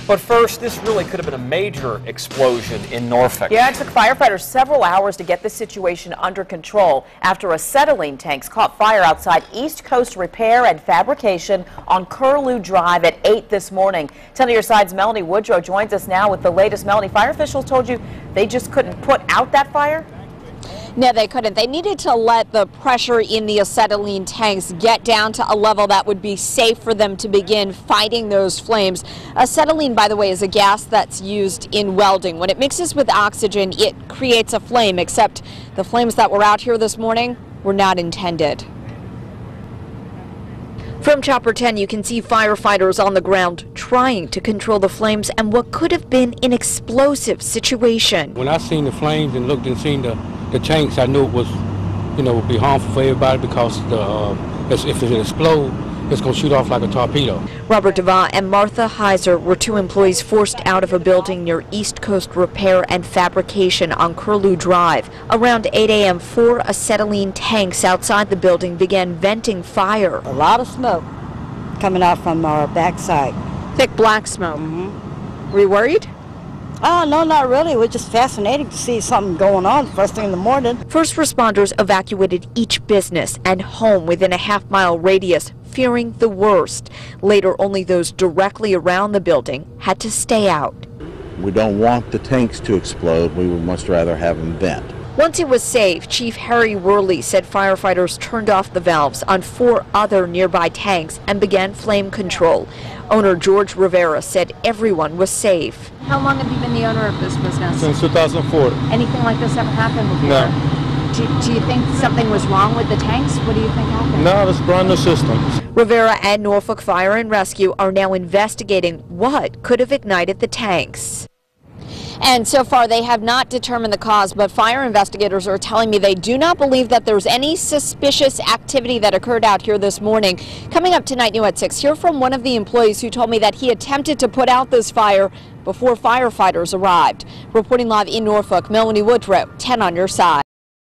But first, this really could have been a major explosion in Norfolk. Yeah, it took firefighters several hours to get the situation under control after acetylene tanks caught fire outside East Coast Repair and Fabrication on Curlew Drive at 8 this morning. 10 on your side's Melanie Woodrow joins us now with the latest. Melanie, fire officials told you they just couldn't put out that fire? No, they couldn't. They needed to let the pressure in the acetylene tanks get down to a level that would be safe for them to begin fighting those flames. Acetylene, by the way, is a gas that's used in welding. When it mixes with oxygen, it creates a flame, except the flames that were out here this morning were not intended. From Chopper 10, you can see firefighters on the ground trying to control the flames and what could have been an explosive situation. When I seen the flames and looked and seen the tanks, I knew it was, would be harmful for everybody because if it explodes, it's going to shoot off like a torpedo. Robert Devaugh and Martha Heiser were two employees forced out of a building near East Coast Repair and Fabrication on Curlew Drive. Around 8 a.m., 4 acetylene tanks outside the building began venting fire. A lot of smoke coming out from our backside. Thick black smoke. Were you worried? Oh, no, not really. It was just fascinating to see something going on first thing in the morning. First responders evacuated each business and home within a half-mile radius, fearing the worst. Later, only those directly around the building had to stay out. We don't want the tanks to explode. We would much rather have them vent. Once it was safe, Chief Harry Worley said firefighters turned off the valves on 4 other nearby tanks and began flame control. Owner George Rivera said everyone was safe. How long have you been the owner of this business? Since 2004. Anything like this ever happened before? No. Do you think something was wrong with the tanks? What do you think happened? No, it's brand new systems. Rivera and Norfolk Fire and Rescue are now investigating what could have ignited the tanks. And so far, they have not determined the cause, but fire investigators are telling me they do not believe that there's any suspicious activity that occurred out here this morning. Coming up tonight, new at 6, hear from one of the employees who told me that he attempted to put out this fire before firefighters arrived. Reporting live in Norfolk, Melanie Woodrow, 10 on your side.